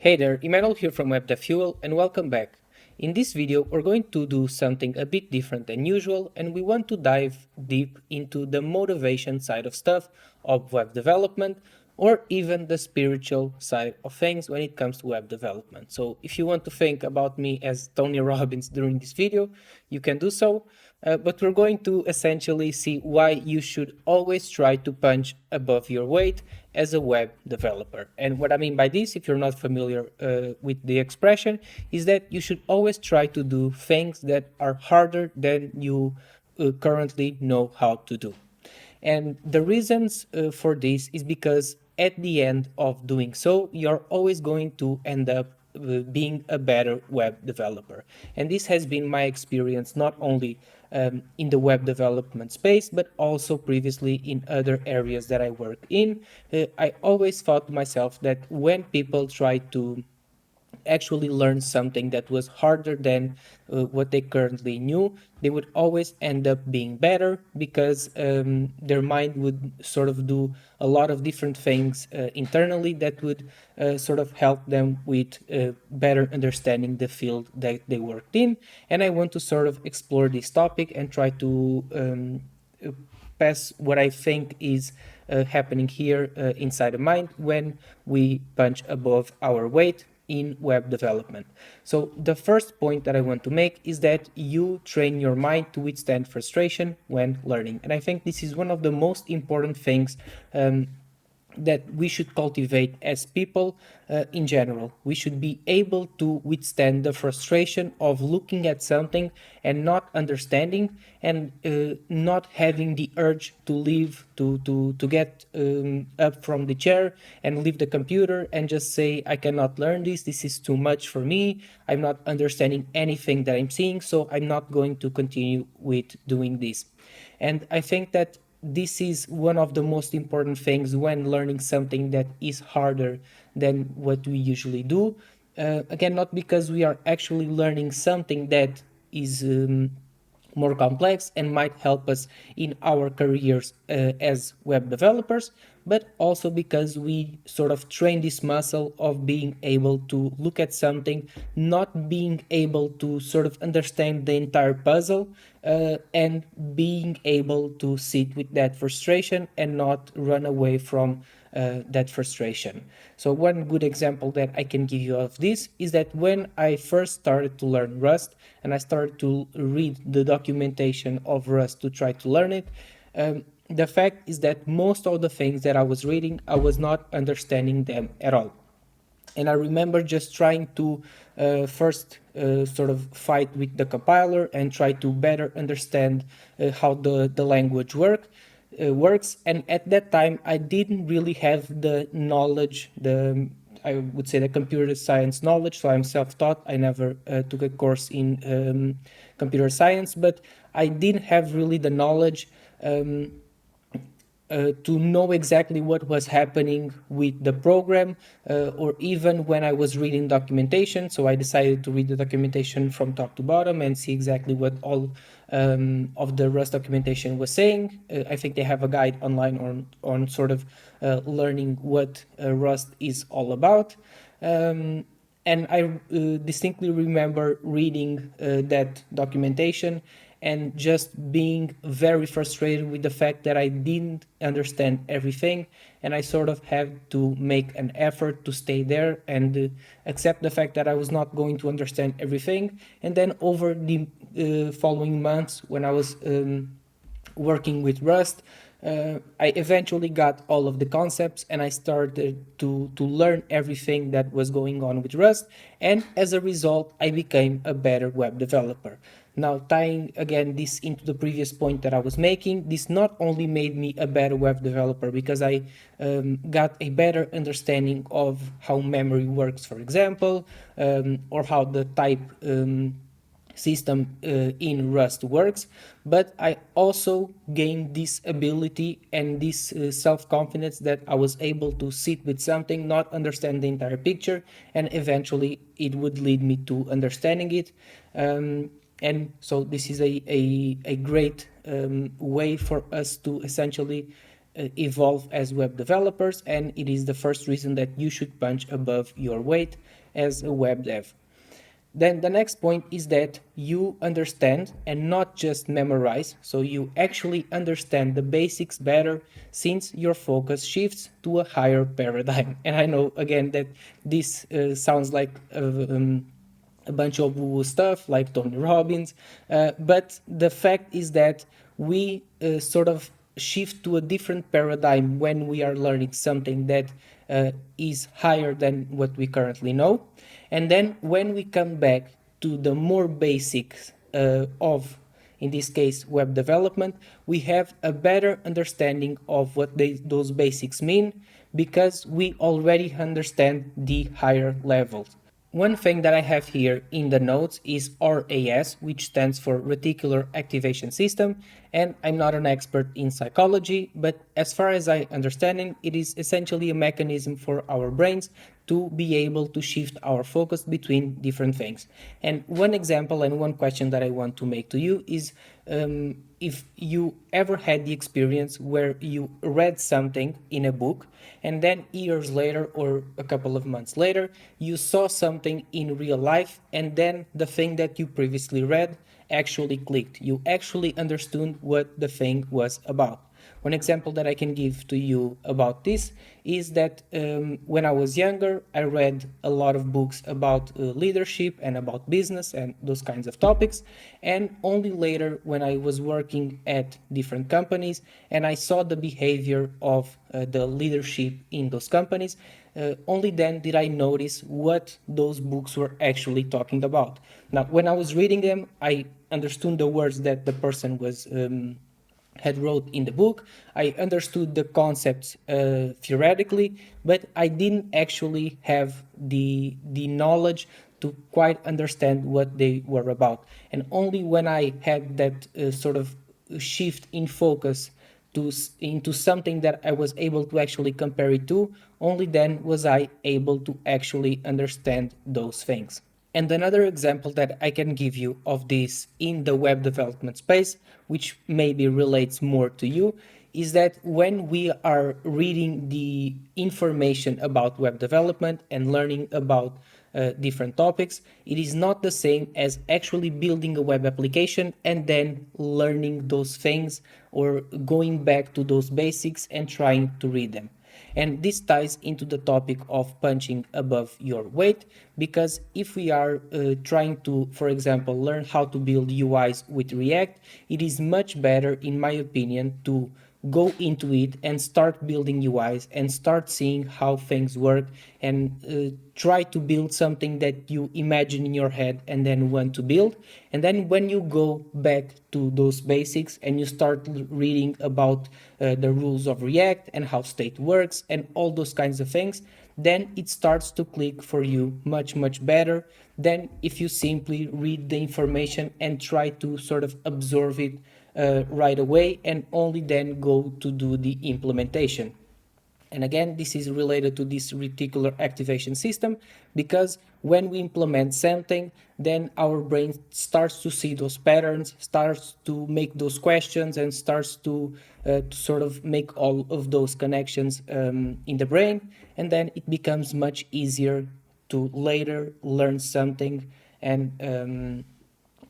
Hey there, Emmanuel here from WebDevFuel and welcome back. In this video, we're going to do something a bit different than usual, and we want to dive deep into the motivation side of stuff of web development, or even the spiritual side of things when it comes to web development. So if you want to think about me as Tony Robbins during this video, you can do so. But we're going to essentially see why you should always try to punch above your weight as a web developer. And what I mean by this, if you're not familiar with the expression, is that you should always try to do things that are harder than you currently know how to do. And the reasons for this is because at the end of doing so, you're always going to end up being a better web developer. And this has been my experience not only in the web development space, but also previously in other areas that I work in. I always thought to myself that when people try to actually learn something that was harder than what they currently knew, they would always end up being better because their mind would sort of do a lot of different things internally that would sort of help them with better understanding the field that they worked in. And I want to sort of explore this topic and try to pass what I think is happening here inside the mind when we punch above our weight in web development. So the first point that I want to make is that you train your mind to withstand frustration when learning. And I think this is one of the most important things that we should cultivate as people in general. We should be able to withstand the frustration of looking at something and not understanding and not having the urge to leave, to get up from the chair and leave the computer and just say, I cannot learn this is too much for me, I'm not understanding anything that I'm seeing, so I'm not going to continue with doing this. And I think that this is one of the most important things when learning something that is harder than what we usually do. Again, not because we are actually learning something that is more complex and might help us in our careers as web developers, but also because we sort of train this muscle of being able to look at something, not being able to sort of understand the entire puzzle, and being able to sit with that frustration and not run away from that frustration. So one good example that I can give you of this is that when I first started to learn Rust and I started to read the documentation of Rust to try to learn it, the fact is that most of the things that I was reading, I was not understanding them at all. And I remember just trying to first sort of fight with the compiler and try to better understand how the language works. And at that time, I didn't really have the knowledge, I would say the computer science knowledge. So I'm self-taught. I never took a course in computer science, but I didn't have really the knowledge to know exactly what was happening with the program, or even when I was reading documentation. So I decided to read the documentation from top to bottom and see exactly what all of the Rust documentation was saying. I think they have a guide online on sort of learning what Rust is all about. And I distinctly remember reading that documentation and just being very frustrated with the fact that I didn't understand everything, and I sort of had to make an effort to stay there and accept the fact that I was not going to understand everything. And then over the following months, when I was working with Rust, I eventually got all of the concepts and I started to learn everything that was going on with Rust, and as a result I became a better web developer. Now, tying again this into the previous point that I was making, this not only made me a better web developer because I got a better understanding of how memory works, for example, or how the type system in Rust works, but I also gained this ability and this self-confidence that I was able to sit with something, not understand the entire picture, and eventually it would lead me to understanding it. And so this is a great way for us to essentially evolve as web developers, and it is the first reason that you should punch above your weight as a web dev. Then the next point is that you understand and not just memorize, so you actually understand the basics better since your focus shifts to a higher paradigm. And I know again that this sounds like a bunch of woo-woo stuff like Tony Robbins, but the fact is that we sort of shift to a different paradigm when we are learning something that is higher than what we currently know. And then when we come back to the more basics of, in this case, web development, we have a better understanding of what those basics mean because we already understand the higher levels. One thing that I have here in the notes is RAS, which stands for Reticular Activation System, and I'm not an expert in psychology, but as far as I understand it is essentially a mechanism for our brains to be able to shift our focus between different things. And one example and one question that I want to make to you is if you ever had the experience where you read something in a book and then years later or a couple of months later you saw something in real life, and then the thing that you previously read actually clicked. You actually understood what the thing was about. One example that I can give to you about this is that when I was younger, I read a lot of books about leadership and about business and those kinds of topics. And only later, when I was working at different companies and I saw the behavior of the leadership in those companies, only then did I notice what those books were actually talking about. Now, when I was reading them, I understood the words that the person was had wrote in the book. I understood the concepts theoretically, but I didn't actually have the knowledge to quite understand what they were about. And only when I had that sort of shift in focus into something that I was able to actually compare it to, only then was I able to actually understand those things. And another example that I can give you of this in the web development space, which maybe relates more to you, is that when we are reading the information about web development and learning about different topics, it is not the same as actually building a web application and then learning those things or going back to those basics and trying to read them. And this ties into the topic of punching above your weight, because if we are trying to, for example, learn how to build UIs with React, it is much better, in my opinion, to go into it and start building UIs and start seeing how things work and try to build something that you imagine in your head and then want to build. And then when you go back to those basics and you start reading about the rules of React and how state works and all those kinds of things, then it starts to click for you much, much better than if you simply read the information and try to sort of absorb it right away and only then go to do the implementation. And again, this is related to this reticular activation system, because when we implement something, then our brain starts to see those patterns, starts to make those questions, and starts to sort of make all of those connections in the brain. And then it becomes much easier to later learn something and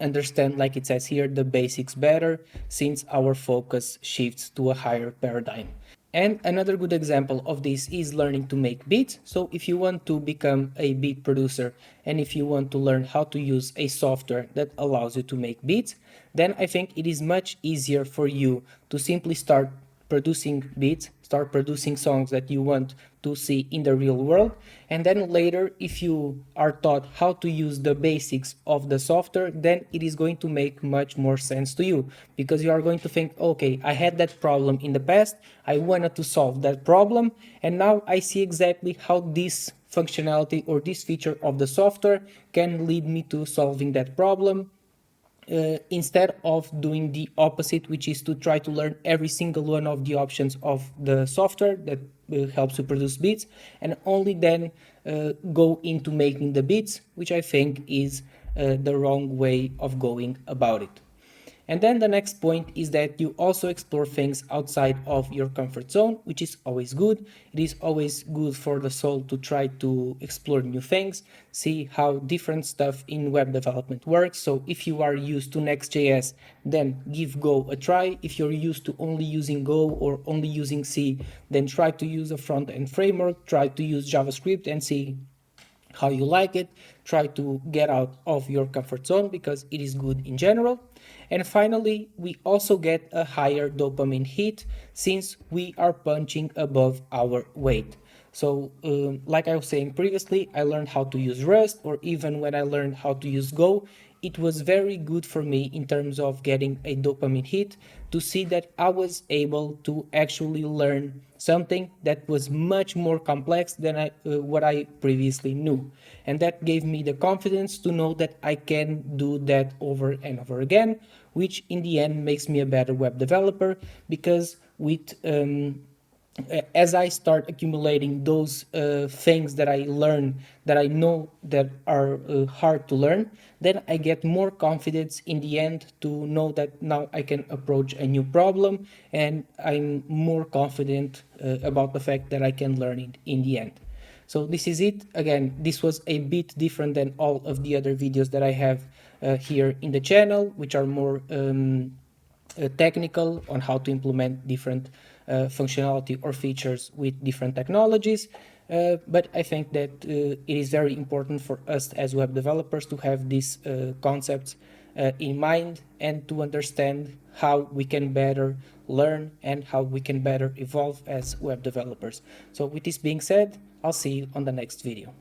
understand, like it says here, the basics better, since our focus shifts to a higher paradigm. And another good example of this is learning to make beats. So if you want to become a beat producer and if you want to learn how to use a software that allows you to make beats, then I think it is much easier for you to simply start producing beats, start producing songs that you want to see in the real world. And then later, if you are taught how to use the basics of the software, then it is going to make much more sense to you, because you are going to think, okay, I had that problem in the past, I wanted to solve that problem, and now I see exactly how this functionality or this feature of the software can lead me to solving that problem. Instead of doing the opposite, which is to try to learn every single one of the options of the software that helps you produce beats, and only then go into making the beats, which I think is the wrong way of going about it. And then the next point is that you also explore things outside of your comfort zone, which is always good. It is always good for the soul to try to explore new things, see how different stuff in web development works. So if you are used to Next.js, then give Go a try. If you're used to only using Go or only using C, then try to use a front-end framework, try to use JavaScript and see how you like it. Try to get out of your comfort zone because it is good in general. And finally, we also get a higher dopamine hit since we are punching above our weight. So like I was saying previously, I learned how to use Rust, or even when I learned how to use Go, it was very good for me in terms of getting a dopamine hit to see that I was able to actually learn something that was much more complex than what I previously knew. And that gave me the confidence to know that I can do that over and over again, which in the end makes me a better web developer because with as I start accumulating those things that I learn, that I know that are hard to learn, then I get more confidence in the end to know that now I can approach a new problem, and I'm more confident about the fact that I can learn it in the end. So this is it. Again, this was a bit different than all of the other videos that I have here in the channel, which are more technical on how to implement different functionality or features with different technologies. But I think that it is very important for us as web developers to have these concepts in mind and to understand how we can better learn and how we can better evolve as web developers. So with this being said, I'll see you on the next video.